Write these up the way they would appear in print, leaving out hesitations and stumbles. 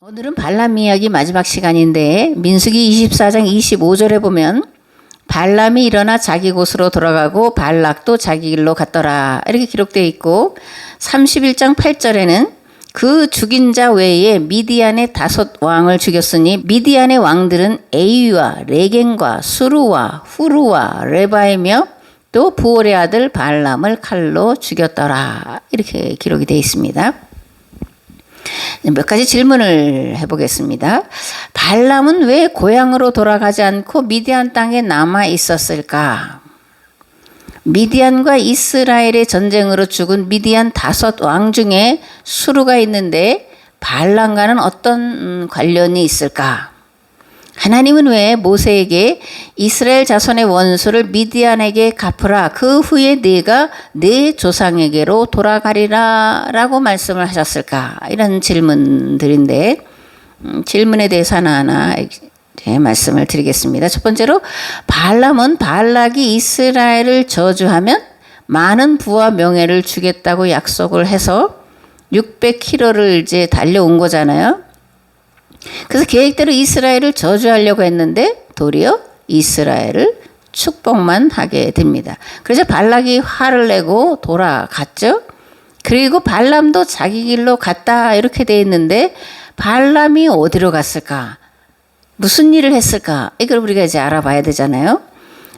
오늘은 발람 이야기 마지막 시간인데 민수기 24장 25절에 보면 발람이 일어나 자기 곳으로 돌아가고 발락도 자기 길로 갔더라 이렇게 기록되어 있고 31장 8절에는 그 죽인 자 외에 미디안의 5 왕을 죽였으니 미디안의 왕들은 에이와 레겐과 수루와 후루와 레바이며 또 부올의 아들 발람을 칼로 죽였더라 이렇게 기록이 되어 있습니다. 몇 가지 질문을 해보겠습니다. 발람은 왜 고향으로 돌아가지 않고 미디안 땅에 남아 있었을까? 미디안과 이스라엘의 전쟁으로 죽은 미디안 5 왕 중에 수루가 있는데 발람과는 어떤 관련이 있을까? 하나님은 왜 모세에게 이스라엘 자손의 원수를 미디안에게 갚으라. 그 후에 네가 네 조상에게로 돌아가리라 라고 말씀을 하셨을까? 이런 질문들인데 질문에 대해서 하나하나 말씀을 드리겠습니다. 첫 번째로 발람은 발락이 이스라엘을 저주하면 많은 부와 명예를 주겠다고 약속을 해서 600km를 이제 달려온 거잖아요. 그래서 계획대로 이스라엘을 저주하려고 했는데 도리어 이스라엘을 축복만 하게 됩니다. 그래서 발락이 화를 내고 돌아갔죠. 그리고 발람도 자기 길로 갔다 이렇게 돼 있는데 발람이 어디로 갔을까? 무슨 일을 했을까? 이걸 우리가 이제 알아봐야 되잖아요.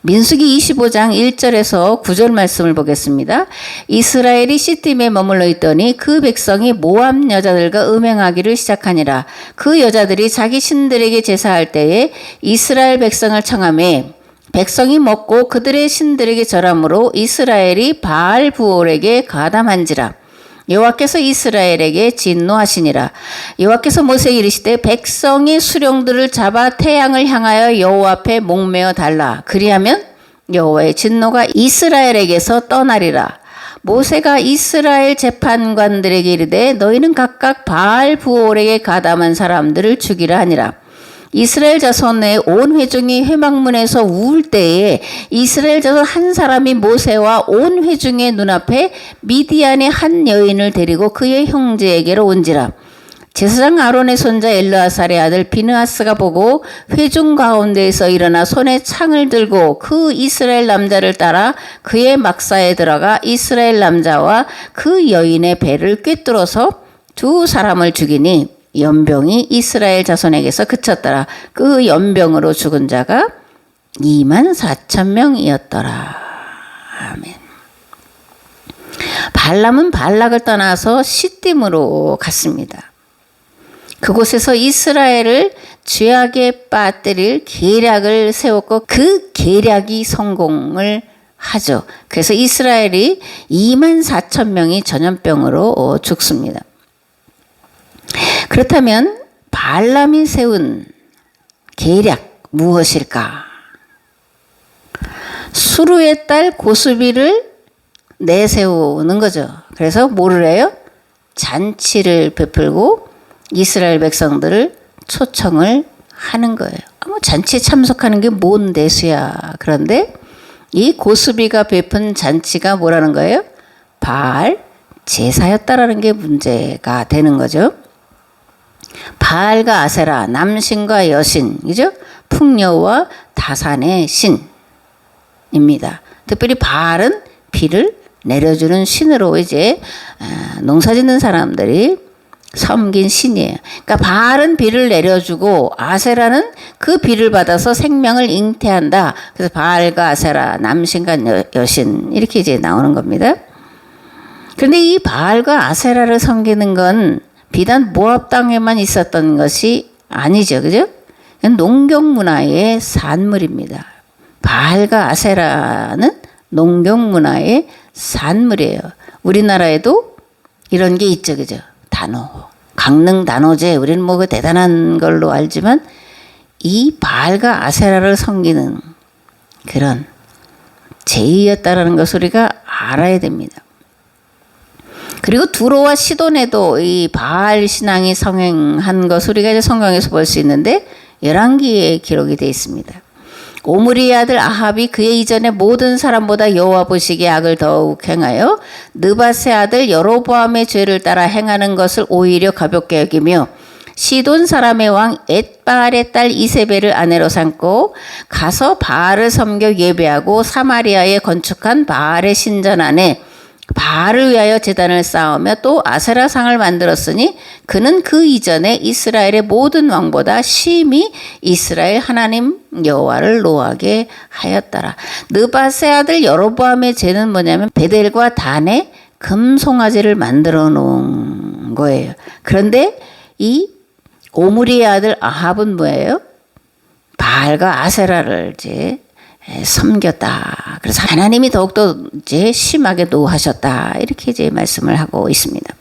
민수기 25장 1절에서 9절 말씀을 보겠습니다. 이스라엘이 시딤에 머물러 있더니 그 백성이 모압 여자들과 음행하기를 시작하니라. 그 여자들이 자기 신들에게 제사할 때에 이스라엘 백성을 청하매 백성이 먹고 그들의 신들에게 절함으로 이스라엘이 바알 부올에게 가담한지라. 여호와께서 이스라엘에게 진노하시니라. 여호와께서 모세에게 이르시되 백성의 수령들을 잡아 태양을 향하여 여호와 앞에 목매어 달라. 그리하면 여호와의 진노가 이스라엘에게서 떠나리라. 모세가 이스라엘 재판관들에게 이르되 너희는 각각 바알 부올에게 가담한 사람들을 죽이라 하니라. 이스라엘 자손의 온 회중이 회막문에서 우울 때에 이스라엘 자손 한 사람이 모세와 온 회중의 눈앞에 미디안의 한 여인을 데리고 그의 형제에게로 온지라. 제사장 아론의 손자 엘르아살의 아들 비느하스가 보고 회중 가운데에서 일어나 손에 창을 들고 그 이스라엘 남자를 따라 그의 막사에 들어가 이스라엘 남자와 그 여인의 배를 꿰뚫어서 2 사람을 죽이니 연병이 이스라엘 자손에게서 그쳤더라. 그 연병으로 죽은 자가 24,000명이었더라. 아멘. 발람은 발락을 떠나서 시딤으로 갔습니다. 그곳에서 이스라엘을 죄악에 빠뜨릴 계략을 세웠고 그 계략이 성공을 하죠. 그래서 이스라엘이 24,000명이 전염병으로 죽습니다. 그렇다면 발람이 세운 계략 무엇일까? 수루의 딸 고수비를 내세우는 거죠. 그래서 뭐를 해요? 잔치를 베풀고 이스라엘 백성들을 초청을 하는 거예요. 잔치에 참석하는 게 뭔 대수야. 그런데 이 고수비가 베푼 잔치가 뭐라는 거예요? 바알 제사였다라는 게 문제가 되는 거죠. 바알과 아세라, 남신과 여신, 그죠? 풍요와 다산의 신입니다. 특별히 바알은 비를 내려주는 신으로 이제 농사 짓는 사람들이 섬긴 신이에요. 그러니까 바알은 비를 내려주고 아세라는 그 비를 받아서 생명을 잉태한다. 그래서 바알과 아세라, 남신과 여신 이렇게 이제 나오는 겁니다. 그런데 이 바알과 아세라를 섬기는 건 비단 모압 땅에만 있었던 것이 아니죠. 그죠? 농경 문화의 산물입니다. 바알과 아세라는 농경 문화의 산물이에요. 우리나라에도 이런 게 있죠. 그죠? 단오. 강릉 단오제. 우리는 뭐 그 대단한 걸로 알지만 이 바알과 아세라를 섬기는 그런 제의였다라는 것을 우리가 알아야 됩니다. 그리고 두로와 시돈에도 이 바알 신앙이 성행한 것을 우리가 이제 성경에서 볼 수 있는데 열왕기에 기록이 되어 있습니다. 오므리의 아들 아합이 그의 이전에 모든 사람보다 여호와 보시기에 악을 더욱 행하여 느밧의 아들 여로보암의 죄를 따라 행하는 것을 오히려 가볍게 여기며 시돈 사람의 왕 엣바알의 딸 이세벨을 아내로 삼고 가서 바알을 섬겨 예배하고 사마리아에 건축한 바알의 신전 안에 바알을 위하여 제단을 쌓으며 또 아세라상을 만들었으니 그는 그 이전에 이스라엘의 모든 왕보다 심히 이스라엘 하나님 여호와를 노하게 하였더라. 느밧의 아들 여로보암의 죄는 뭐냐면 베델과 단에 금송아지를 만들어 놓은 거예요. 그런데 이 오므리의 아들 아합은 뭐예요? 바알과 아세라를 이제 섬겼다. 그래서 하나님이 더욱더 이제 심하게 노하셨다. 이렇게 이제 말씀을 하고 있습니다.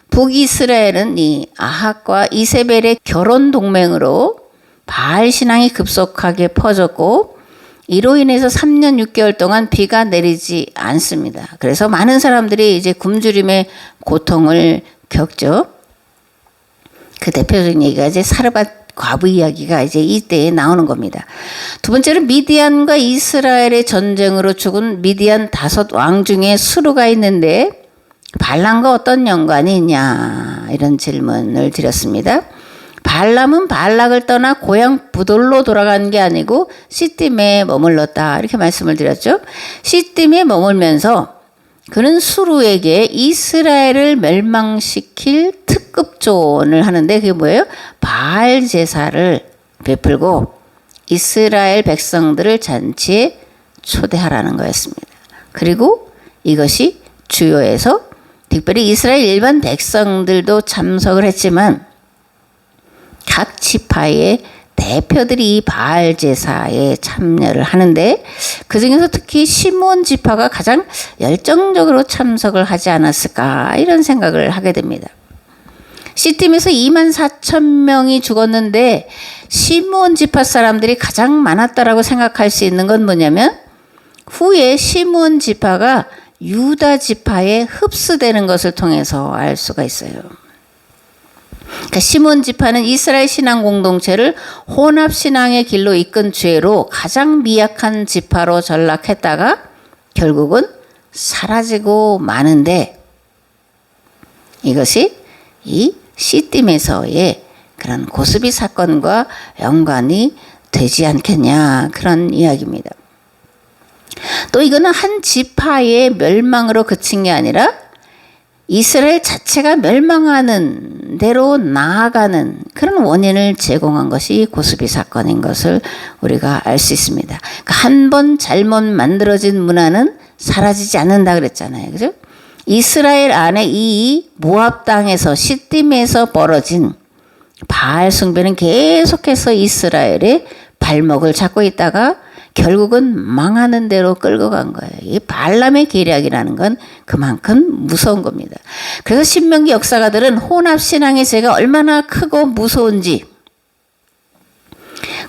북이스라엘은 이 아합과 이세벨의 결혼 동맹으로 바알 신앙이 급속하게 퍼졌고 이로 인해서 3년 6개월 동안 비가 내리지 않습니다. 그래서 많은 사람들이 이제 굶주림의 고통을 겪죠. 그 대표적인 얘기가 이제 사르밧 과부 이야기가 이제 이때에 나오는 겁니다. 두 번째는 미디안과 이스라엘의 전쟁으로 죽은 미디안 5왕 중에 수르가 있는데 발람과 어떤 연관이 있냐 이런 질문을 드렸습니다. 발람은 발락을 떠나 고향 부돌로 돌아간 게 아니고 시딤에 머물렀다 이렇게 말씀을 드렸죠. 시딤에 머물면서 그는 수르에게 이스라엘을 멸망시킬 특급 조언을 하는데 그게 뭐예요? 바알 제사를 베풀고 이스라엘 백성들을 잔치에 초대하라는 거였습니다. 그리고 이것이 주요해서 특별히 이스라엘 일반 백성들도 참석을 했지만 각 지파의 대표들이 이 바알 제사에 참여를 하는데 그중에서 특히 시므온 지파가 가장 열정적으로 참석을 하지 않았을까 이런 생각을 하게 됩니다. 시딤에서 24,000명이 죽었는데 시므온 지파 사람들이 가장 많았다라고 생각할 수 있는 건 뭐냐면 후에 시므온 지파가 유다 지파에 흡수되는 것을 통해서 알 수가 있어요. 그러니까 시므온 지파는 이스라엘 신앙 공동체를 혼합 신앙의 길로 이끈 죄로 가장 미약한 지파로 전락했다가 결국은 사라지고 마는데 이것이 이 시딤에서의 그런 고스비 사건과 연관이 되지 않겠냐 그런 이야기입니다. 또 이거는 한 지파의 멸망으로 그친 게 아니라 이스라엘 자체가 멸망하는 대로 나아가는 그런 원인을 제공한 것이 고스비 사건인 것을 우리가 알 수 있습니다. 그러니까 한 번 잘못 만들어진 문화는 사라지지 않는다 그랬잖아요. 그죠? 이스라엘 안에 이 모압 땅에서 시딤에서 벌어진 바알 숭배는 계속해서 이스라엘의 발목을 잡고 있다가 결국은 망하는 대로 끌고 간 거예요. 이 발람의 계략이라는 건 그만큼 무서운 겁니다. 그래서 신명기 역사가들은 혼합신앙의 죄가 얼마나 크고 무서운지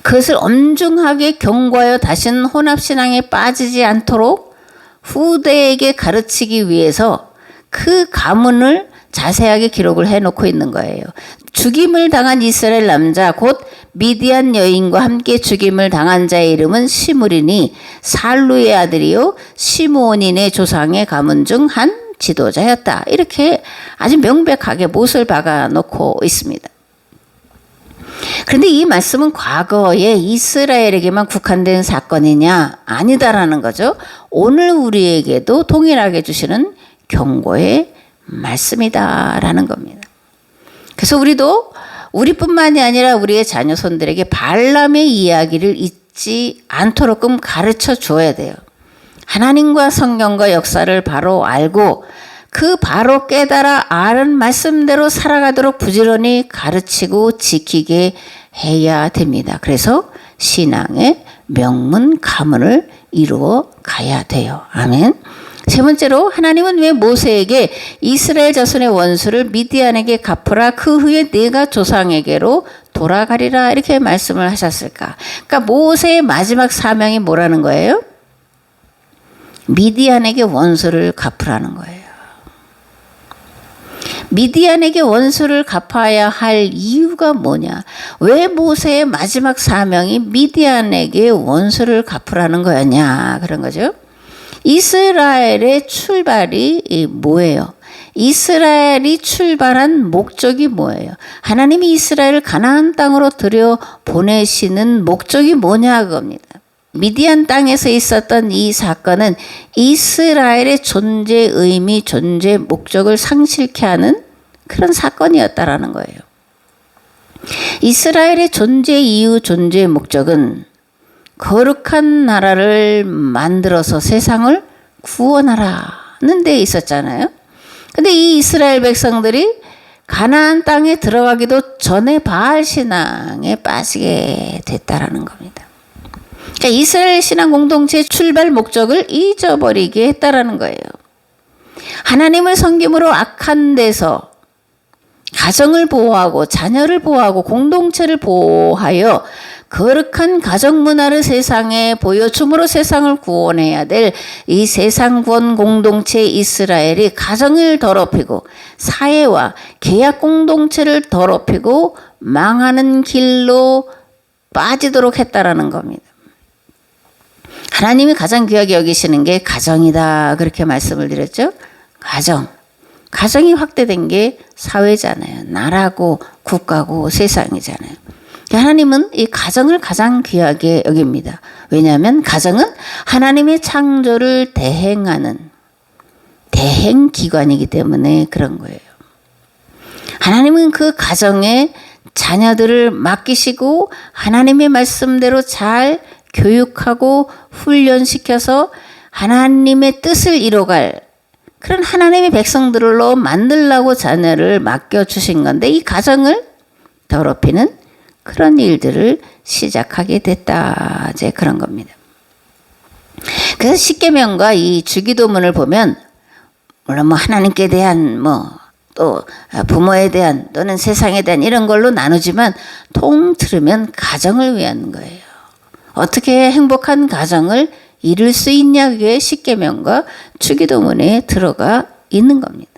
그것을 엄중하게 경고하여 다시는 혼합신앙에 빠지지 않도록 후대에게 가르치기 위해서 그 가문을 자세하게 기록을 해놓고 있는 거예요. 죽임을 당한 이스라엘 남자 곧 미디안 여인과 함께 죽임을 당한 자의 이름은 시므리니 살루의 아들이요 시므온인의 조상의 가문 중 한 지도자였다. 이렇게 아주 명백하게 못을 박아 놓고 있습니다. 그런데 이 말씀은 과거에 이스라엘에게만 국한된 사건이냐? 아니다라는 거죠. 오늘 우리에게도 동일하게 주시는 경고의 말씀이다라는 겁니다. 그래서 우리도 우리뿐만이 아니라 우리의 자녀손들에게 발람의 이야기를 잊지 않도록끔 가르쳐 줘야 돼요. 하나님과 성경과 역사를 바로 알고 그 바로 깨달아 아는 말씀대로 살아가도록 부지런히 가르치고 지키게 해야 됩니다. 그래서 신앙의 명문 가문을 이루어 가야 돼요. 아멘. 세 번째로 하나님은 왜 모세에게 이스라엘 자손의 원수를 미디안에게 갚으라 그 후에 네가 조상에게로 돌아가리라 이렇게 말씀을 하셨을까? 그러니까 모세의 마지막 사명이 뭐라는 거예요? 미디안에게 원수를 갚으라는 거예요. 미디안에게 원수를 갚아야 할 이유가 뭐냐? 왜 모세의 마지막 사명이 미디안에게 원수를 갚으라는 거였냐? 그런 거죠. 이스라엘의 출발이 뭐예요? 이스라엘이 출발한 목적이 뭐예요? 하나님이 이스라엘을 가나안 땅으로 들여 보내시는 목적이 뭐냐 그겁니다. 미디안 땅에서 있었던 이 사건은 이스라엘의 존재 의미, 존재 목적을 상실케 하는 그런 사건이었다라는 거예요. 이스라엘의 존재 이유, 존재 목적은 거룩한 나라를 만들어서 세상을 구원하라는 데 있었잖아요. 근데 이 이스라엘 백성들이 가나안 땅에 들어가기도 전에 바알 신앙에 빠지게 됐다라는 겁니다. 그러니까 이스라엘 신앙 공동체의 출발 목적을 잊어버리게 했다라는 거예요. 하나님을 섬김으로 악한 데서 가정을 보호하고 자녀를 보호하고 공동체를 보호하여 거룩한 가정 문화를 세상에 보여줌으로 세상을 구원해야 될 이 세상 구원 공동체 이스라엘이 가정을 더럽히고 사회와 계약 공동체를 더럽히고 망하는 길로 빠지도록 했다라는 겁니다. 하나님이 가장 귀하게 여기시는 게 가정이다 그렇게 말씀을 드렸죠. 가정이 확대된 게 사회잖아요. 나라고 국가고 세상이잖아요. 하나님은 이 가정을 가장 귀하게 여깁니다. 왜냐하면 가정은 하나님의 창조를 대행하는 대행기관이기 때문에 그런 거예요. 하나님은 그 가정에 자녀들을 맡기시고 하나님의 말씀대로 잘 교육하고 훈련시켜서 하나님의 뜻을 이뤄갈 그런 하나님의 백성들로 만들라고 자녀를 맡겨주신 건데 이 가정을 더럽히는 그런 일들을 시작하게 됐다. 이제 그런 겁니다. 그래서 십계명과 이 주기도문을 보면 물론 뭐 하나님께 대한 또 부모에 대한 또는 세상에 대한 이런 걸로 나누지만 통틀으면 가정을 위한 거예요. 어떻게 행복한 가정을 이룰 수 있냐 그게 십계명과 주기도문에 들어가 있는 겁니다.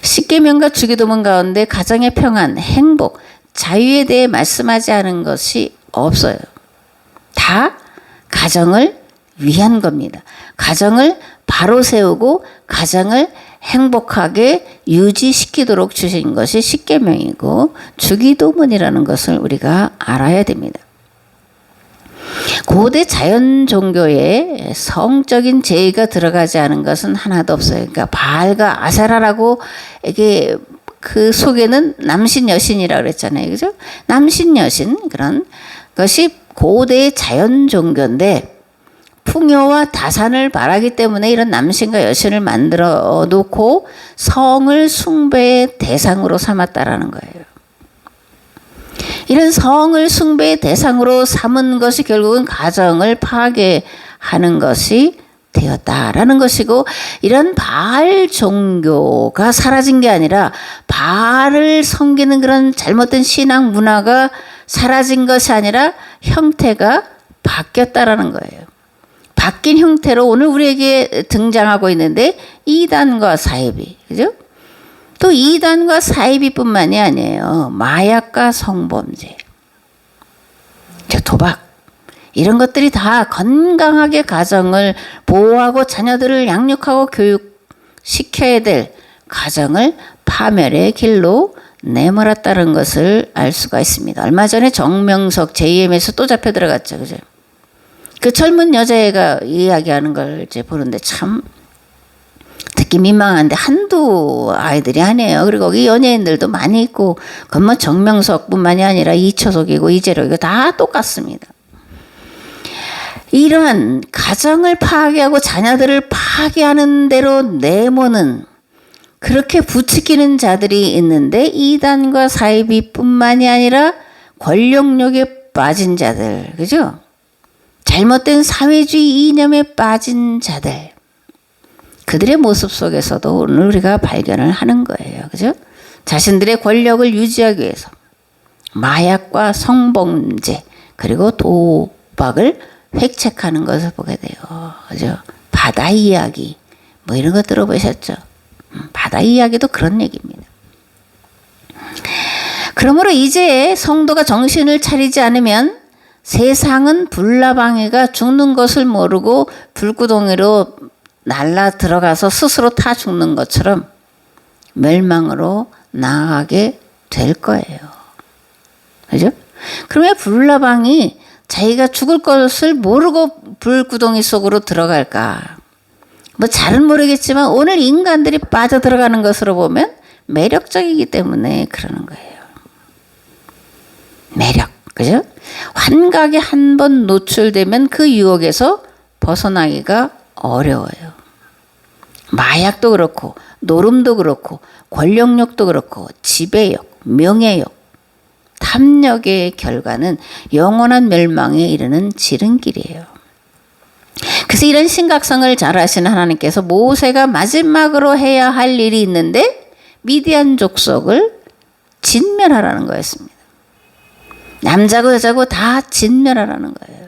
십계명과 주기도문 가운데 가정의 평안, 행복, 자유에 대해 말씀하지 않은 것이 없어요. 다 가정을 위한 겁니다. 가정을 바로 세우고 가정을 행복하게 유지시키도록 주신 것이 십계명이고 주기도문이라는 것을 우리가 알아야 됩니다. 고대 자연 종교에 성적인 제의가 들어가지 않은 것은 하나도 없어요. 그러니까 바알과 아세라라고 이게 그 속에는 남신 여신이라고 그랬잖아요. 그죠? 남신 여신 그런 것이 고대 자연 종교인데 풍요와 다산을 바라기 때문에 이런 남신과 여신을 만들어 놓고 성을 숭배의 대상으로 삼았다라는 거예요. 이런 성을 숭배의 대상으로 삼은 것이 결국은 가정을 파괴하는 것이 되었다라는 것이고 이런 바알 종교가 사라진 게 아니라 바알을 섬기는 그런 잘못된 신앙 문화가 사라진 것이 아니라 형태가 바뀌었다라는 거예요. 바뀐 형태로 오늘 우리에게 등장하고 있는데 이단과 사이비, 그죠? 또 이단과 사이비뿐만이 아니에요. 마약과 성범죄, 도박 이런 것들이 다 건강하게 가정을 보호하고 자녀들을 양육하고 교육시켜야 될 가정을 파멸의 길로 내몰았다는 것을 알 수가 있습니다. 얼마 전에 정명석 JM에서 또 잡혀 들어갔죠. 그죠? 그 젊은 여자애가 이야기하는 걸 이제 보는데 참 듣기 민망한데 한두 아이들이 아니에요. 그리고 거기 연예인들도 많이 있고 그건 뭐 정명석뿐만이 아니라 이초석이고 이재록이고 다 똑같습니다. 이러한 가정을 파괴하고 자녀들을 파괴하는 대로 내모는 그렇게 부추기는 자들이 있는데 이단과 사이비뿐만이 아니라 권력욕에 빠진 자들, 그죠? 잘못된 사회주의 이념에 빠진 자들, 그들의 모습 속에서도 오늘 우리가 발견을 하는 거예요. 그죠? 자신들의 권력을 유지하기 위해서 마약과 성범죄 그리고 도박을 획책하는 것을 보게 돼요. 그죠? 바다 이야기 뭐 이런 거 들어보셨죠? 바다 이야기도 그런 얘기입니다. 그러므로 이제 성도가 정신을 차리지 않으면 세상은 불나방이가 죽는 것을 모르고 불구덩이로 날라 들어가서 스스로 타 죽는 것처럼 멸망으로 나아가게 될 거예요. 그죠? 그러면 불나방이 자기가 죽을 것을 모르고 불구덩이 속으로 들어갈까? 뭐 잘은 모르겠지만 오늘 인간들이 빠져들어가는 것으로 보면 매력적이기 때문에 그러는 거예요. 매력, 그죠? 환각에 한 번 노출되면 그 유혹에서 벗어나기가 어려워요. 마약도 그렇고 노름도 그렇고 권력욕도 그렇고 지배욕, 명예욕, 탐욕의 결과는 영원한 멸망에 이르는 지름길이에요. 그래서 이런 심각성을 잘 아시는 하나님께서 모세가 마지막으로 해야 할 일이 있는데 미디안 족속을 진멸하라는 거였습니다. 남자고 여자고 다 진멸하라는 거예요.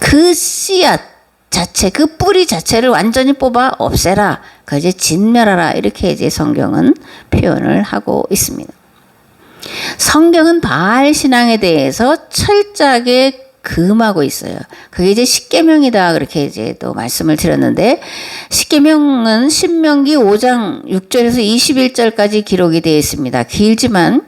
그 씨앗 자체, 그 뿌리 자체를 완전히 뽑아 없애라. 그 이제 진멸하라. 이렇게 이제 성경은 표현을 하고 있습니다. 성경은 바알 신앙에 대해서 철저하게 금하고 있어요. 그게 이제 십계명이다. 그렇게 이제 또 말씀을 드렸는데, 십계명은 신명기 5장 6절에서 21절까지 기록이 되어 있습니다. 길지만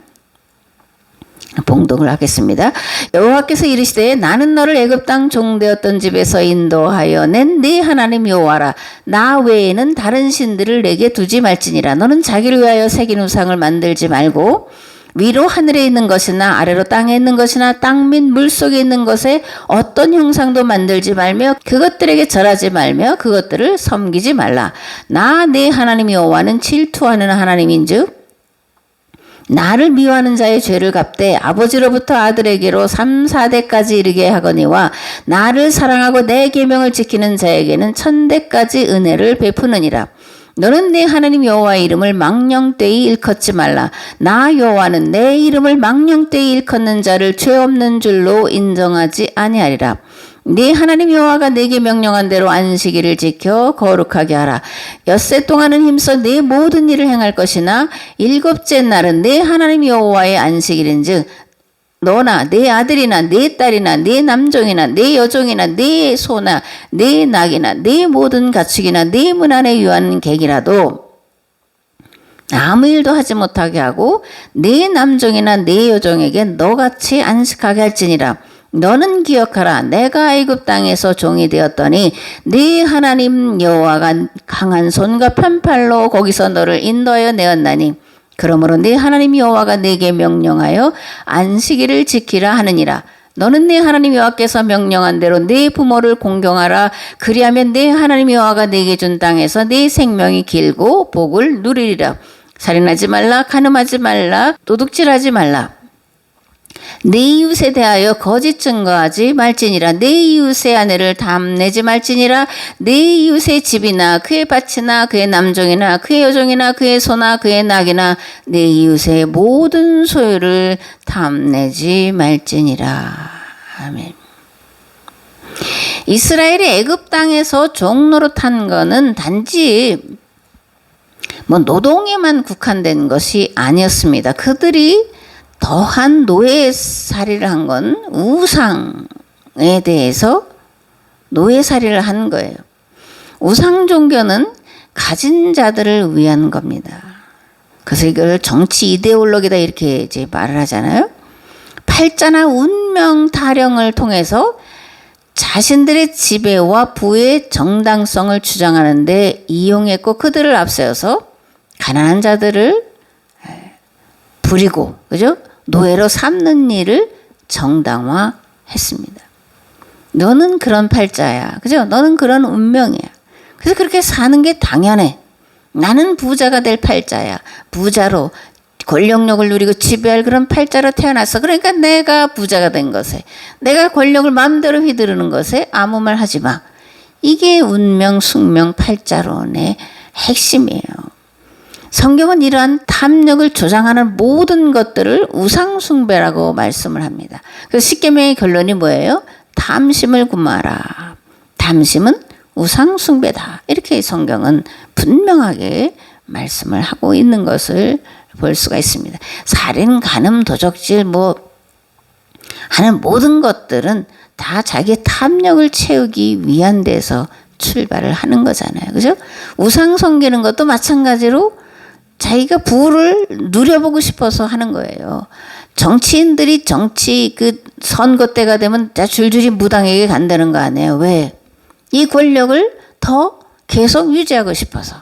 봉독을 하겠습니다. 여호와께서 이르시되 나는 너를 애굽 땅 종되었던 집에서 인도하여 낸 네 하나님 여호와라. 나 외에는 다른 신들을 내게 두지 말지니라. 너는 자기를 위하여 새긴 우상을 만들지 말고 위로 하늘에 있는 것이나 아래로 땅에 있는 것이나 땅 및 물속에 있는 것에 어떤 형상도 만들지 말며 그것들에게 절하지 말며 그것들을 섬기지 말라. 나 네 하나님 여호와는 질투하는 하나님인즉 나를 미워하는 자의 죄를 갚되 아버지로부터 아들에게로 3, 4대까지 이르게 하거니와 나를 사랑하고 내 계명을 지키는 자에게는 1000대까지 은혜를 베푸느니라. 너는 내 하나님 여호와의 이름을 망령되이 일컫지 말라. 나 여호와는 내 이름을 망령되이 일컫는 자를 죄 없는 줄로 인정하지 아니하리라. 네 하나님 여호와가 내게 명령한 대로 안식일을 지켜 거룩하게 하라. 엿새 동안은 힘써 네 모든 일을 행할 것이나 일곱째 날은 네 하나님 여호와의 안식일인즉 너나 네 아들이나 네 딸이나 네 남종이나 네 여종이나 네 소나 네 낙이나 네 모든 가축이나 네 문 안에 유한 객이라도 아무 일도 하지 못하게 하고 네 남종이나 네 여종에게 너같이 안식하게 할지니라. 너는 기억하라. 내가 애굽 땅에서 종이 되었더니 네 하나님 여호와가 강한 손과 편팔로 거기서 너를 인도하여 내었나니 그러므로 네 하나님 여호와가 내게 명령하여 안식일을 지키라 하느니라. 너는 네 하나님 여호와께서 명령한 대로 네 부모를 공경하라. 그리하면 네 하나님 여호와가 내게 준 땅에서 네 생명이 길고 복을 누리리라. 살인하지 말라. 간음하지 말라. 도둑질하지 말라. 내 이웃에 대하여 거짓 증거하지 말지니라. 내 이웃의 아내를 담내지 말지니라. 내 이웃의 집이나 그의 밭이나 그의 남종이나 그의 여종이나 그의 소나 그의 낙이나 내 이웃의 모든 소유를 담내지 말지니라. 아멘. 이스라엘이 애굽 땅에서 종노릇한 거는 단지 뭐 노동에만 국한된 것이 아니었습니다. 그들이 더한 노예살이를 한 건 우상에 대해서 노예살이를 한 거예요. 우상 종교는 가진 자들을 위한 겁니다. 그래서 이걸 정치 이데올로기다 이렇게 이제 말을 하잖아요. 팔자나 운명 타령을 통해서 자신들의 지배와 부의 정당성을 주장하는데 이용했고 그들을 앞세워서 가난한 자들을 부리고 그죠? 노예로 삼는 일을 정당화했습니다. 너는 그런 팔자야. 그죠? 너는 그런 운명이야. 그래서 그렇게 사는 게 당연해. 나는 부자가 될 팔자야. 부자로 권력력을 누리고 지배할 그런 팔자로 태어났어. 그러니까 내가 부자가 된 것에, 내가 권력을 마음대로 휘두르는 것에 아무 말 하지 마. 이게 운명, 숙명, 팔자론의 핵심이에요. 성경은 이러한 탐욕을 조장하는 모든 것들을 우상숭배라고 말씀을 합니다. 그래서 십계명의 결론이 뭐예요? 탐심을 금하라. 탐심은 우상숭배다. 이렇게 성경은 분명하게 말씀을 하고 있는 것을 볼 수가 있습니다. 살인, 간음, 도적질 하는 모든 것들은 다 자기의 탐욕을 채우기 위한 데서 출발을 하는 거잖아요. 그죠? 우상 섬기는 것도 마찬가지로 자기가 부를 누려보고 싶어서 하는 거예요. 정치인들이 정치 그 선거 때가 되면 다 줄줄이 무당에게 간다는 거 아니에요. 왜? 이 권력을 더 계속 유지하고 싶어서.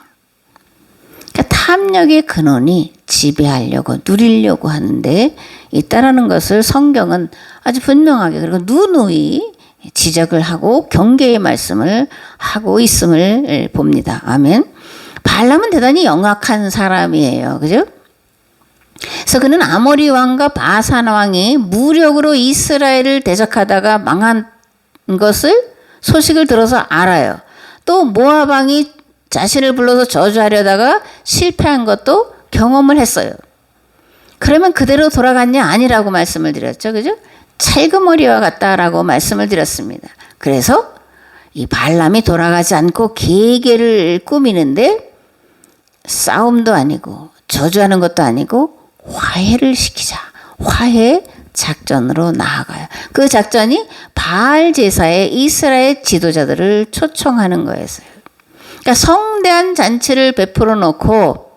그러니까 탐욕의 근원이 지배하려고 누리려고 하는데 있다라는 것을 성경은 아주 분명하게 그리고 누누이 지적을 하고 경계의 말씀을 하고 있음을 봅니다. 아멘. 발람은 대단히 영악한 사람이에요. 그죠? 그래서 그는 아모리 왕과 바산 왕이 무력으로 이스라엘을 대적하다가 망한 것을 소식을 들어서 알아요. 또 모압 왕이 자신을 불러서 저주하려다가 실패한 것도 경험을 했어요. 그러면 그대로 돌아갔냐? 아니라고 말씀을 드렸죠. 그죠? 찰그머리와 같다라고 말씀을 드렸습니다. 그래서 이 발람이 돌아가지 않고 계계를 꾸미는데 싸움도 아니고 저주하는 것도 아니고 화해를 시키자. 화해 작전으로 나아가요. 그 작전이 바알 제사에 이스라엘 지도자들을 초청하는 거였어요. 그러니까 성대한 잔치를 베풀어 놓고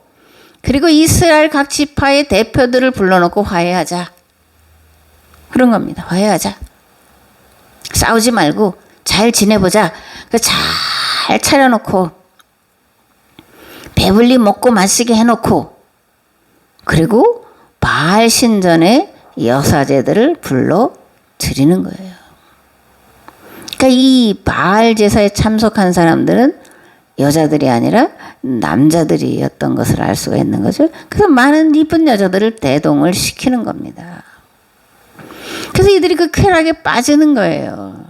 그리고 이스라엘 각 지파의 대표들을 불러놓고 화해하자. 그런 겁니다. 화해하자. 싸우지 말고 잘 지내보자. 잘 차려놓고 배불리 먹고 마시게 해놓고 그리고 바알 신전에 여사제들을 불러 드리는 거예요. 그러니까 이 바알 제사에 참석한 사람들은 여자들이 아니라 남자들이었던 것을 알 수가 있는 거죠. 그래서 많은 이쁜 여자들을 대동을 시키는 겁니다. 그래서 이들이 그 쾌락에 빠지는 거예요.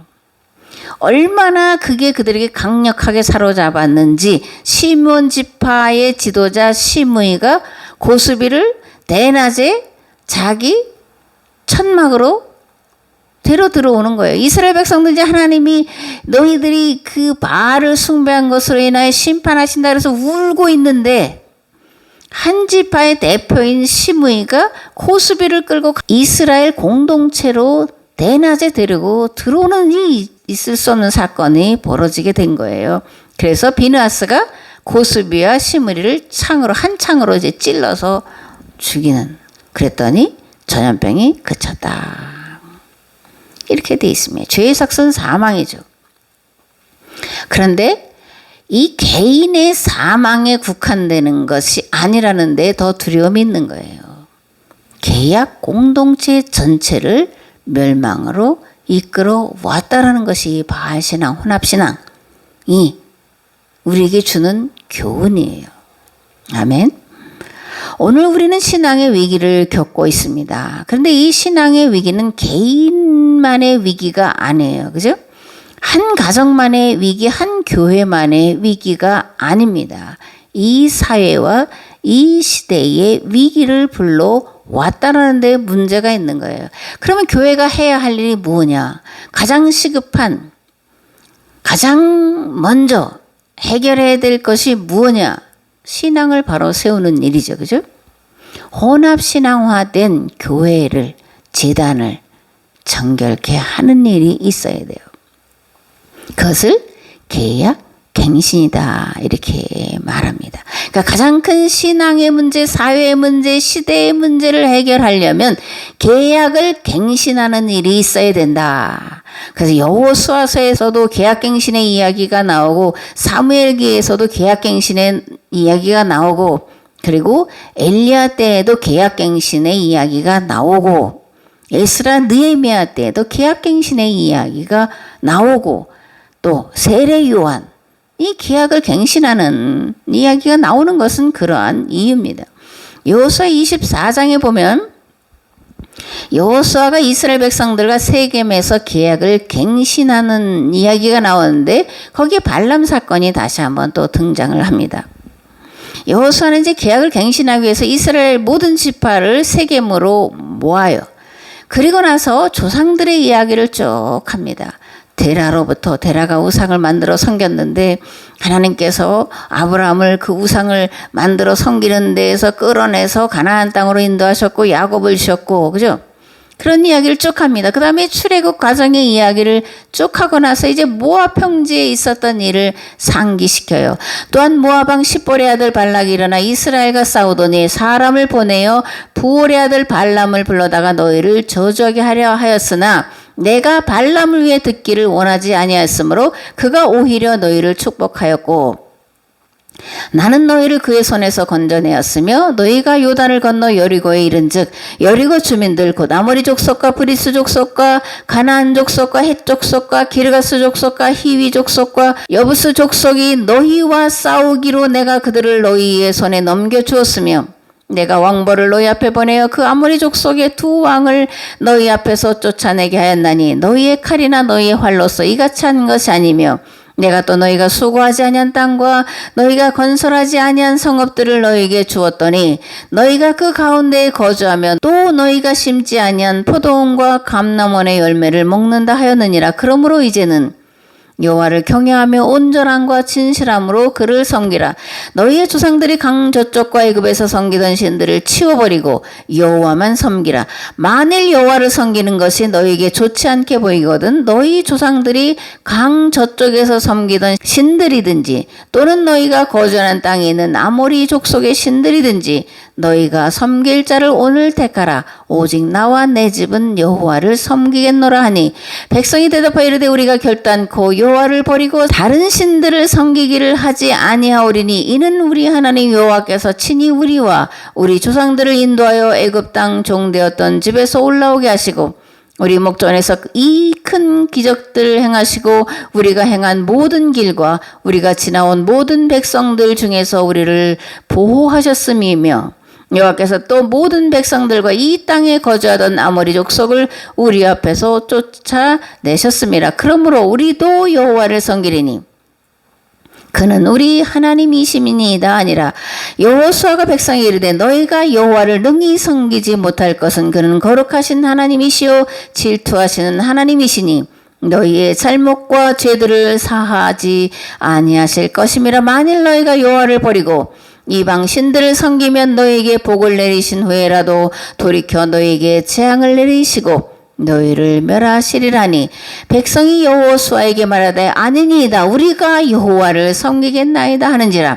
얼마나 그게 그들에게 강력하게 사로잡았는지 시몬 지파의 지도자 시므이가 고수비를 대낮에 자기 천막으로 데려 들어오는 거예요. 이스라엘 백성들 이제 하나님이 너희들이 그 바알을 숭배한 것으로 인하여 심판하신다 그래서 울고 있는데 한 지파의 대표인 시므이가 고수비를 끌고 이스라엘 공동체로 대낮에 데리고 들어오는 이 있을 수 없는 사건이 벌어지게 된 거예요. 그래서 비느하스가 고수비와 시므이를 한 창으로 이제 찔러서 죽이는. 그랬더니 전염병이 그쳤다. 이렇게 돼 있습니다. 죄의 삭은 사망이죠. 그런데 이 개인의 사망에 국한되는 것이 아니라는 데 더 두려움이 있는 거예요. 계약 공동체 전체를 멸망으로 이끌어 왔다라는 것이 바알신앙, 혼합신앙이 우리에게 주는 교훈이에요. 아멘. 오늘 우리는 신앙의 위기를 겪고 있습니다. 그런데 이 신앙의 위기는 개인만의 위기가 아니에요. 그죠? 한 가정만의 위기, 한 교회만의 위기가 아닙니다. 이 사회와 이 시대의 위기를 불러 왔다라는 데 문제가 있는 거예요. 그러면 교회가 해야 할 일이 뭐냐? 가장 시급한, 가장 먼저 해결해야 될 것이 뭐냐? 신앙을 바로 세우는 일이죠. 그죠? 혼합신앙화된 교회를, 재단을 정결케 하는 일이 있어야 돼요. 그것을 계약 갱신이다 이렇게 말합니다. 그러니까 가장 큰 신앙의 문제, 사회의 문제, 시대의 문제를 해결하려면 계약을 갱신하는 일이 있어야 된다. 그래서 여호수아서에서도 계약갱신의 이야기가 나오고 사무엘기에서도 계약갱신의 이야기가 나오고 그리고 엘리야 때에도 계약갱신의 이야기가 나오고 에스라 느헤미야 때에도 계약갱신의 이야기가 나오고 또 세례 요한 이 계약을 갱신하는 이야기가 나오는 것은 그러한 이유입니다. 여호수아 24장에 보면 여호수아가 이스라엘 백성들과 세겜에서 계약을 갱신하는 이야기가 나오는데 거기에 발람 사건이 다시 한번 또 등장을 합니다. 여호수아는 이제 계약을 갱신하기 위해서 이스라엘 모든 지파를 세겜으로 모아요. 그리고 나서 조상들의 이야기를 쭉 합니다. 데라가 우상을 만들어 섬겼는데 하나님께서 아브라함을 그 우상을 만들어 섬기는 데에서 끌어내서 가나안 땅으로 인도하셨고 야곱을 주셨고 그죠? 그런 이야기를 쭉 합니다. 그 다음에 출애굽 과정의 이야기를 쭉 하고 나서 이제 모압 평지에 있었던 일을 상기시켜요. 또한 모압 왕 십볼의 아들 발락이 일어나 이스라엘과 싸우더니 사람을 보내어 부올의 아들 발람을 불러다가 너희를 저주하게 하려 하였으나 내가 발람을 위해 듣기를 원하지 아니하였으므로 그가 오히려 너희를 축복하였고 나는 너희를 그의 손에서 건져내었으며 너희가 요단을 건너 여리고에 이른즉 여리고 주민들 곧 아모리 족속과 브리스 족속과 가나안 족속과 헷 족속과 기르가스 족속과 히위 족속과 여부스 족속이 너희와 싸우기로 내가 그들을 너희의 손에 넘겨주었으며 내가 왕벌을 너희 앞에 보내어 그 아모리 족속의 두 왕을 너희 앞에서 쫓아내게 하였나니 너희의 칼이나 너희의 활로서 이같이 한 것이 아니며 내가 또 너희가 수고하지 아니한 땅과 너희가 건설하지 아니한 성읍들을 너희에게 주었더니 너희가 그 가운데에 거주하며 또 너희가 심지 아니한 포도원과 감람원의 열매를 먹는다 하였느니라. 그러므로 이제는 여호와를 경외하며 온전함과 진실함으로 그를 섬기라. 너희의 조상들이 강 저쪽과 애굽에서 섬기던 신들을 치워버리고 여호와만 섬기라. 만일 여호와를 섬기는 것이 너희에게 좋지 않게 보이거든 너희 조상들이 강 저쪽에서 섬기던 신들이든지 또는 너희가 거주하는 땅에 있는 아모리 족속의 신들이든지 너희가 섬길 자를 오늘 택하라. 오직 나와 내 집은 여호와를 섬기겠노라 하니 백성이 대답하여 이르되 우리가 결단코 여호와를 버리고 다른 신들을 섬기기를 하지 아니하오리니 이는 우리 하나님 여호와께서 친히 우리와 우리 조상들을 인도하여 애굽 땅 종되었던 집에서 올라오게 하시고 우리 목전에서 이 큰 기적들을 행하시고 우리가 행한 모든 길과 우리가 지나온 모든 백성들 중에서 우리를 보호하셨음이며 여호와께서 또 모든 백성들과 이 땅에 거주하던 아모리 족속을 우리 앞에서 쫓아내셨습니다. 그러므로 우리도 여호와를 섬기리니 그는 우리 하나님이심이니이다 아니라 여호수아가 백성에 이르되 너희가 여호와를 능히 섬기지 못할 것은 그는 거룩하신 하나님이시요 질투하시는 하나님이시니 너희의 잘못과 죄들을 사하지 아니하실 것임이라. 만일 너희가 여호와를 버리고 이방 신들을 섬기면 너희에게 복을 내리신 후에라도 돌이켜 너희에게 재앙을 내리시고 너희를 멸하시리라니 백성이 여호수아에게 말하되 아니니이다 우리가 여호와를 섬기겠나이다 하는지라.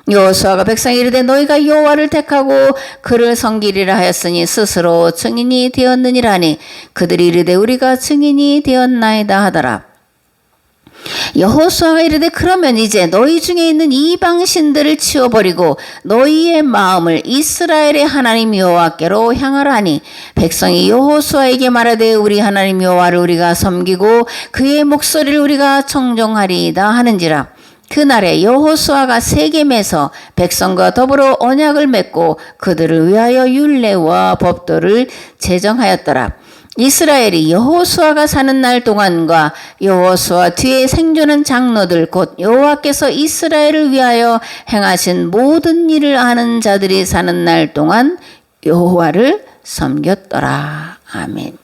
여호수아가 백성에 이르되 너희가 여호와를 택하고 그를 섬기리라 하였으니 스스로 증인이 되었느니라니 그들이 이르되 우리가 증인이 되었나이다 하더라. 여호수아가 이르되 그러면 이제 너희 중에 있는 이방 신들을 치워버리고 너희의 마음을 이스라엘의 하나님 여호와께로 향하라 하니 백성이 여호수아에게 말하되 우리 하나님 여호와를 우리가 섬기고 그의 목소리를 우리가 청종하리이다 하는지라. 그날에 여호수아가 세겜에서 백성과 더불어 언약을 맺고 그들을 위하여 율례와 법도를 제정하였더라. 이스라엘이 여호수아가 사는 날 동안과 여호수아 뒤에 생존한 장로들 곧 여호와께서 이스라엘을 위하여 행하신 모든 일을 아는 자들이 사는 날 동안 여호와를 섬겼더라. 아멘.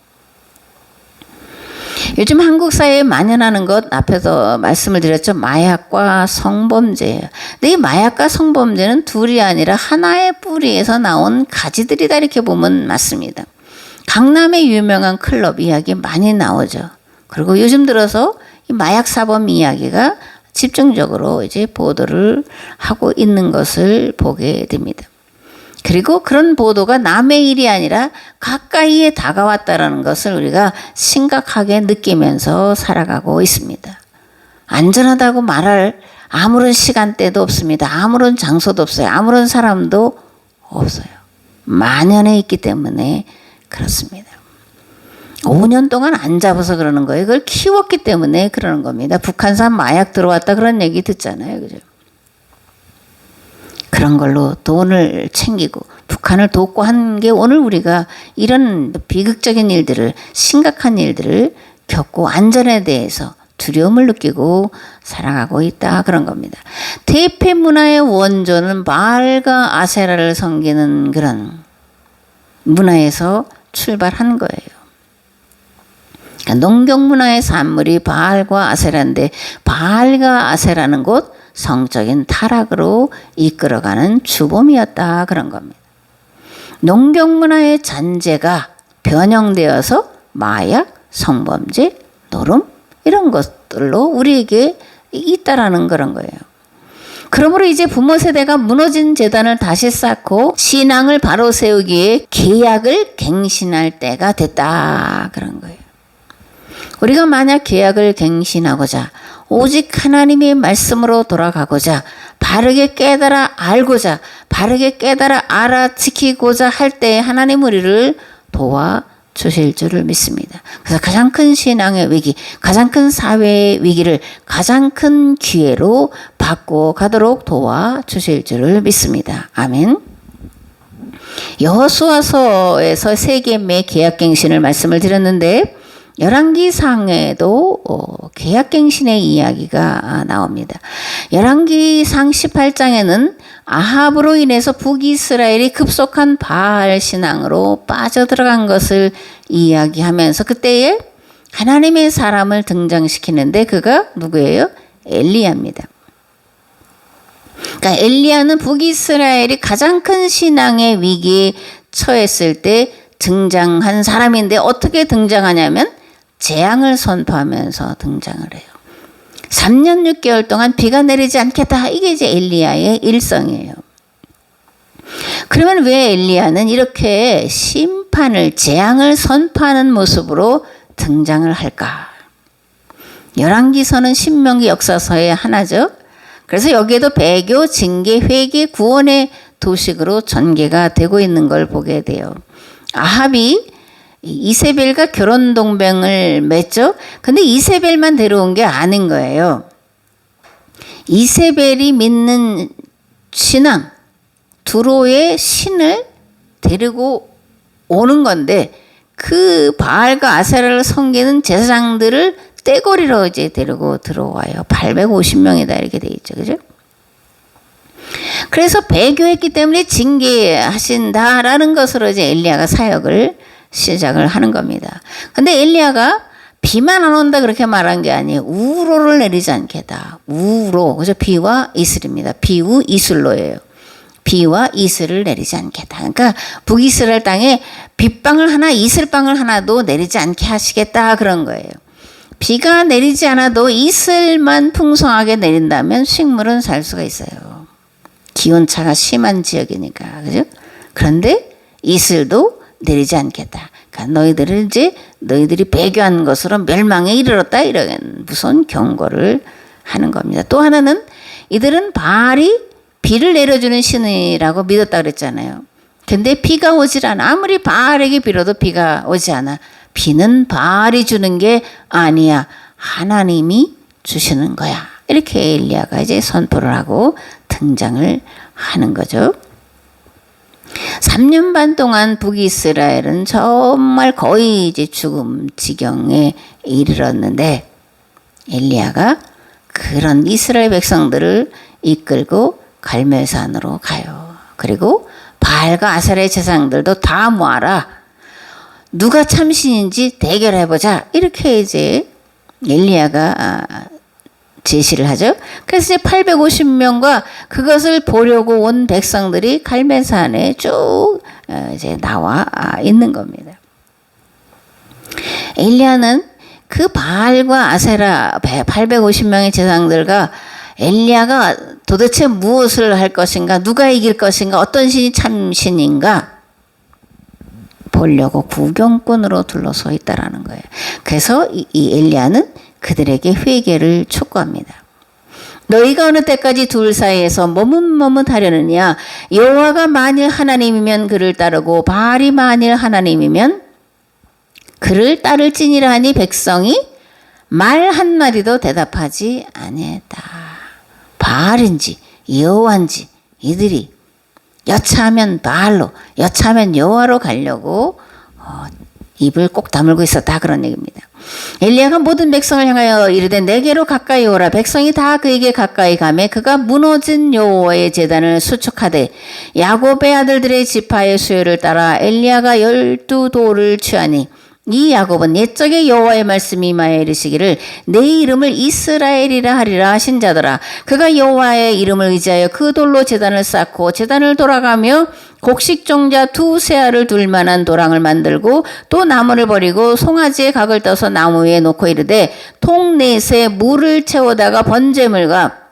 요즘 한국 사회에 만연하는 것 앞에서 말씀을 드렸죠. 마약과 성범죄예요. 근데 이 마약과 성범죄는 둘이 아니라 하나의 뿌리에서 나온 가지들이다 이렇게 보면 맞습니다. 강남의 유명한 클럽 이야기 많이 나오죠. 그리고 요즘 들어서 이 마약 사범 이야기가 집중적으로 이제 보도를 하고 있는 것을 보게 됩니다. 그리고 그런 보도가 남의 일이 아니라 가까이에 다가왔다는 것을 우리가 심각하게 느끼면서 살아가고 있습니다. 안전하다고 말할 아무런 시간대도 없습니다. 아무런 장소도 없어요. 아무런 사람도 없어요. 만연해 있기 때문에 그렇습니다. 5년 동안 안 잡아서 그러는 거예요. 그걸 키웠기 때문에 그러는 겁니다. 북한산 마약 들어왔다 그런 얘기 듣잖아요. 그죠? 그런 걸로 돈을 챙기고 북한을 돕고 한 게 오늘 우리가 이런 비극적인 일들을 심각한 일들을 겪고 안전에 대해서 두려움을 느끼고 살아가고 있다 그런 겁니다. 대패 문화의 원조는 바알과 아세라를 섬기는 그런 문화에서 출발한 거예요. 그러니까 농경 문화의 산물이 바알과 아세라인데 바알과 아세라는 곧 성적인 타락으로 이끌어가는 주범이었다 그런 겁니다. 농경 문화의 잔재가 변형되어서 마약, 성범죄, 노름 이런 것들로 우리에게 있다라는 그런 거예요. 그러므로 이제 부모 세대가 무너진 재단을 다시 쌓고 신앙을 바로 세우기에 계약을 갱신할 때가 됐다 그런 거예요. 우리가 만약 계약을 갱신하고자 오직 하나님의 말씀으로 돌아가고자 바르게 깨달아 알고자 바르게 깨달아 알아 지키고자 할 때 하나님 우리를 도와주실 줄을 믿습니다. 그래서 가장 큰 신앙의 위기, 가장 큰 사회의 위기를 가장 큰 기회로 바꿔가도록 도와주실 줄을 믿습니다. 아멘. 여호수아서에서 세 개의 계약갱신을 말씀을 드렸는데 열왕기상에도 계약갱신의 이야기가 나옵니다. 열왕기상 18장에는 아합으로 인해서 북이스라엘이 급속한 바알 신앙으로 빠져들어간 것을 이야기하면서 그때에 하나님의 사람을 등장시키는데 그가 누구예요? 엘리야입니다. 그러니까 엘리야는 북이스라엘이 가장 큰 신앙의 위기에 처했을 때 등장한 사람인데 어떻게 등장하냐면 재앙을 선포하면서 등장을 해요. 3년 6개월 동안 비가 내리지 않겠다. 이게 이제 엘리야의 일성이에요. 그러면 왜 엘리야는 이렇게 심판을, 재앙을 선포하는 모습으로 등장을 할까? 열왕기서는 신명기 역사서의 하나죠. 그래서 여기에도 배교, 징계, 회개, 구원의 도식으로 전개가 되고 있는 걸 보게 돼요. 아합이 이세벨과 결혼 동맹을 맺죠. 근데 이세벨만 데려온 게 아닌 거예요. 이세벨이 믿는 신앙, 두로의 신을 데리고 오는 건데 그 바알과 아세라를 섬기는 제사장들을 떼거리로 이제 데리고 들어와요. 850명이다 이렇게 돼 있죠. 그죠? 그래서 배교했기 때문에 징계하신다라는 것으로 이제 엘리야가 사역을 시작을 하는 겁니다. 근데 엘리야가 비만 안 온다 그렇게 말한 게 아니에요. 우로를 내리지 않겠다. 우로. 그죠? 비와 이슬입니다. 비우 이슬로예요. 비와 이슬을 내리지 않겠다. 그러니까 북이스라엘 땅에 빗방울 하나, 이슬방울 하나도 내리지 않게 하시겠다 그런 거예요. 비가 내리지 않아도 이슬만 풍성하게 내린다면 식물은 살 수가 있어요. 기온차가 심한 지역이니까. 그죠? 그런데 이슬도 내리지 않겠다. 그러니까 너희들이 배교한 것으로 멸망에 이르렀다. 이런 무서운 경고를 하는 겁니다. 또 하나는 이들은 바알이 비를 내려주는 신이라고 믿었다 그랬잖아요. 근데 비가 오질 않아. 아무리 바알에게 빌어도 비가 오지 않아. 비는 바알이 주는 게 아니야. 하나님이 주시는 거야. 이렇게 엘리야가 이제 선포를 하고 등장을 하는 거죠. 3년 반 동안 북이스라엘은 정말 거의 이제 죽음 지경에 이르렀는데 엘리야가 그런 이스라엘 백성들을 이끌고 갈멜산으로 가요. 그리고 바알과 아세라의 제사장들도 다 모아라. 누가 참신인지 대결해보자. 이렇게 이제 엘리야가 제시를 하죠. 그래서 이제 850명과 그것을 보려고 온 백성들이 갈멜산에 쭉 이제 나와 있는 겁니다. 엘리야는 그 바알과 아세라 850명의 제사장들과 엘리야가 도대체 무엇을 할 것인가, 누가 이길 것인가, 어떤 신이 참신인가 보려고 구경꾼으로 둘러서 있다라는 거예요. 그래서 이 엘리야는 그들에게 회개를 촉구합니다. 너희가 어느 때까지 둘 사이에서 머뭇머뭇하려느냐. 여호와가 만일 하나님이면 그를 따르고 바알이 만일 하나님이면 그를 따를지니라 하니 백성이 말 한마디도 대답하지 아니했다. 바알인지 여호와인지 이들이 여차하면 바알로 여차하면 여호와로 가려고 입을 꼭 다물고 있었다 그런 얘기입니다. 엘리야가 모든 백성을 향하여 이르되 내게로 가까이 오라. 백성이 다 그에게 가까이 가매 그가 무너진 여호와의 제단을 수축하되 야곱의 아들들의 지파의 수요를 따라 엘리야가 12돌을 취하니 이 야곱은 옛적에 여호와의 말씀이 임하여 이르시기를 내 이름을 이스라엘이라 하리라 하신 자더라. 그가 여호와의 이름을 의지하여 그 돌로 제단을 쌓고 제단을 돌아가며 곡식종자 두세 알을 둘 만한 도랑을 만들고 또 나무를 버리고 송아지의 각을 떠서 나무 위에 놓고 이르되 통 넷에 물을 채우다가 번제물과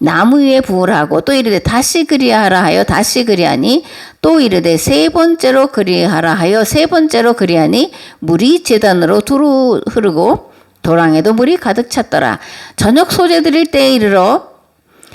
나무 위에 부으라고 또 이르되 다시 그리하라 하여 다시 그리하니 또 이르되 세 번째로 그리하라 하여 세 번째로 그리하니 물이 제단으로 두루 흐르고 도랑에도 물이 가득 찼더라. 저녁 소재 드릴 때에 이르러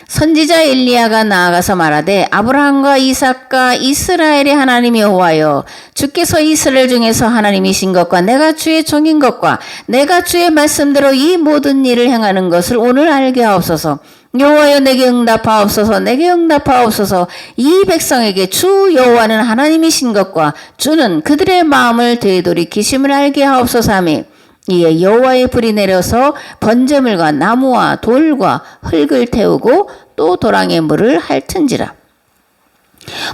선지자 엘리야가 나아가서 말하되 아브라함과 이삭과 이스라엘의 하나님 여호와여 주께서 이스라엘 중에서 하나님이신 것과 내가 주의 종인 것과 내가 주의 말씀대로 이 모든 일을 행하는 것을 오늘 알게 하옵소서. 여호와여 내게 응답하옵소서. 내게 응답하옵소서. 이 백성에게 주 여호와는 하나님이신 것과 주는 그들의 마음을 되돌이키심을 알게 하옵소서 하며 이에 여호와의 불이 내려서 번제물과 나무와 돌과 흙을 태우고 또 도랑에 물을 핥은지라.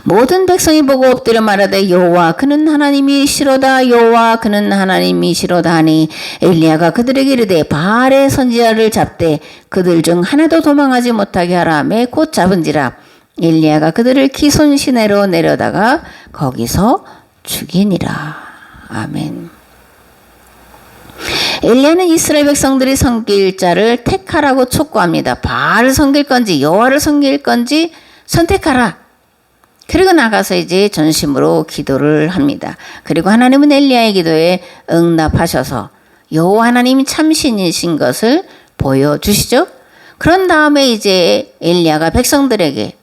모든 백성이 보고 엎드려 말하되 여호와 그는 하나님이시로다. 여호와 그는 하나님이시로다 하니 엘리야가 그들에게 이르되 바알의 선지자를 잡되 그들 중 하나도 도망하지 못하게 하라 하매 곧 잡은지라. 엘리야가 그들을 기손 시내로 내려다가 거기서 죽이니라. 아멘. 엘리야는 이스라엘 백성들이 섬길 자를 택하라고 촉구합니다. 바알을 섬길 건지 여호와를 섬길 건지 선택하라. 그리고 나가서 이제 전심으로 기도를 합니다. 그리고 하나님은 엘리야의 기도에 응답하셔서 여호와 하나님이 참신이신 것을 보여주시죠. 그런 다음에 이제 엘리야가 백성들에게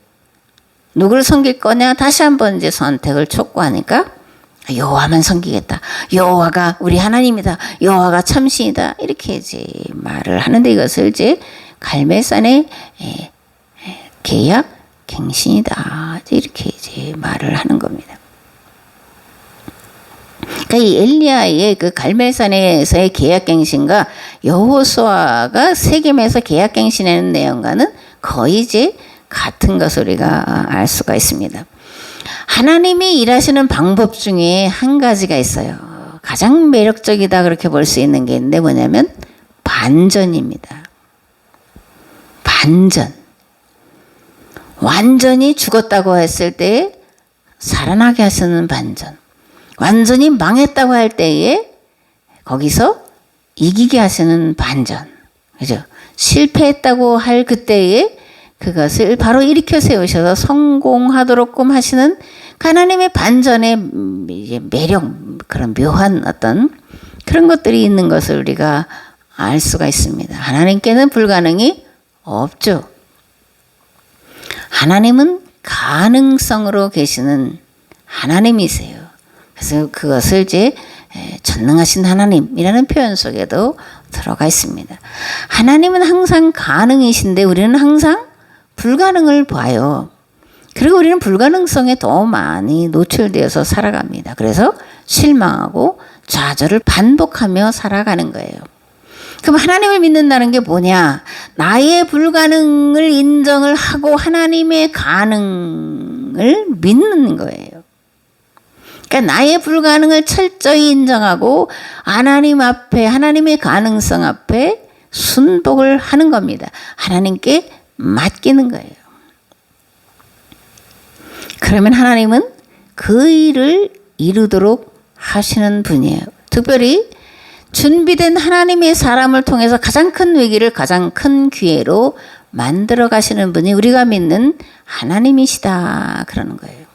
누구를 섬길 거냐 다시 한번 이제 선택을 촉구하니까 여호와만 섬기겠다. 여호와가 우리 하나님이다. 여호와가 참신이다. 이렇게 이제 말을 하는데 이것을 이제 갈멜산의 계약 갱신이다. 이렇게 이제 말을 하는 겁니다. 그러니까 이 엘리야의 그 갈멜산에서의 계약 갱신과 여호수아가 세겜에서 계약 갱신하는 내용과는 거의 이제 같은 것을 우리가 알 수가 있습니다. 하나님이 일하시는 방법 중에 한 가지가 있어요. 가장 매력적이다 그렇게 볼 수 있는 게 있는데 뭐냐면 반전입니다. 반전. 완전히 죽었다고 했을 때에 살아나게 하시는 반전. 완전히 망했다고 할 때에 거기서 이기게 하시는 반전. 그죠? 실패했다고 할 그때에 그것을 바로 일으켜 세우셔서 성공하도록끔 하시는 하나님의 반전의 매력, 그런 묘한 어떤 그런 것들이 있는 것을 우리가 알 수가 있습니다. 하나님께는 불가능이 없죠. 하나님은 가능성으로 계시는 하나님이세요. 그래서 그것을 이제 전능하신 하나님이라는 표현 속에도 들어가 있습니다. 하나님은 항상 가능이신데 우리는 항상 불가능을 봐요. 그리고 우리는 불가능성에 더 많이 노출되어서 살아갑니다. 그래서 실망하고 좌절을 반복하며 살아가는 거예요. 그럼 하나님을 믿는다는 게 뭐냐? 나의 불가능을 인정을 하고 하나님의 가능을 믿는 거예요. 그러니까 나의 불가능을 철저히 인정하고 하나님 앞에 하나님의 가능성 앞에 순복을 하는 겁니다. 하나님께 맡기는 거예요. 그러면 하나님은 그 일을 이루도록 하시는 분이에요. 특별히 준비된 하나님의 사람을 통해서 가장 큰 위기를 가장 큰 기회로 만들어 가시는 분이 우리가 믿는 하나님이시다 그러는 거예요.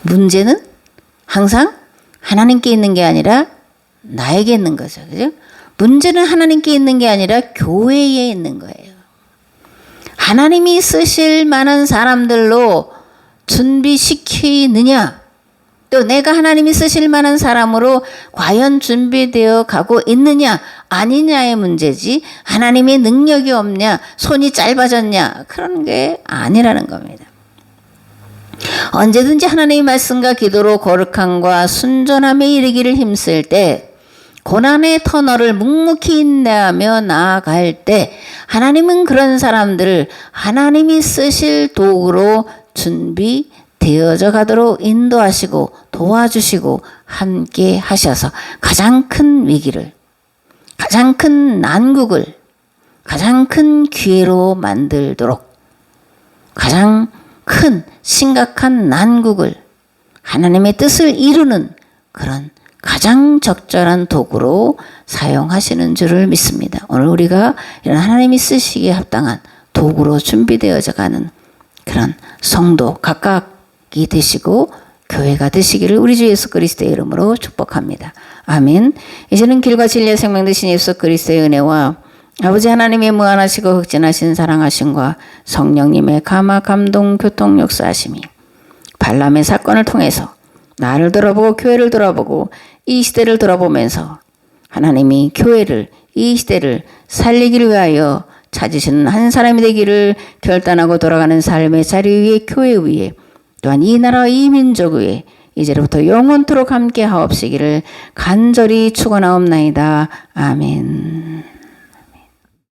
문제는 항상 하나님께 있는 게 아니라 나에게 있는 거죠. 그죠? 문제는 하나님께 있는 게 아니라 교회에 있는 거예요. 하나님이 쓰실 만한 사람들로 준비시키느냐? 또 내가 하나님이 쓰실 만한 사람으로 과연 준비되어 가고 있느냐 아니냐의 문제지 하나님의 능력이 없냐 손이 짧아졌냐 그런 게 아니라는 겁니다. 언제든지 하나님의 말씀과 기도로 거룩함과 순전함에 이르기를 힘쓸 때 고난의 터널을 묵묵히 인내하며 나아갈 때 하나님은 그런 사람들을 하나님이 쓰실 도구로 준비되게 되어져 가도록 인도하시고 도와주시고 함께 하셔서 가장 큰 위기를, 가장 큰 난국을, 가장 큰 기회로 만들도록, 가장 큰 심각한 난국을 하나님의 뜻을 이루는 그런 가장 적절한 도구로 사용하시는 줄을 믿습니다. 오늘 우리가 이런 하나님이 쓰시기에 합당한 도구로 준비되어져 가는 그런 성도 각각이 되시고 교회가 되시기를 우리 주 예수 그리스도의 이름으로 축복합니다. 아멘. 이제는 길과 진리의 생명 되신 예수 그리스도의 은혜와 아버지 하나님의 무한하시고 극진하신 사랑하심과 성령님의 감화 감동 교통 역사하심이 발람의 사건을 통해서 나를 돌아보고 교회를 돌아보고 이 시대를 돌아보면서 하나님이 교회를, 이 시대를 살리기를 위하여 찾으시는 한 사람이 되기를 결단하고 돌아가는 삶의 자리 위에, 교회 위에, 또한 이 나라 이 민족 위에 이제로부터 영원토록 함께 하옵시기를 간절히 축원하옵나이다. 아멘.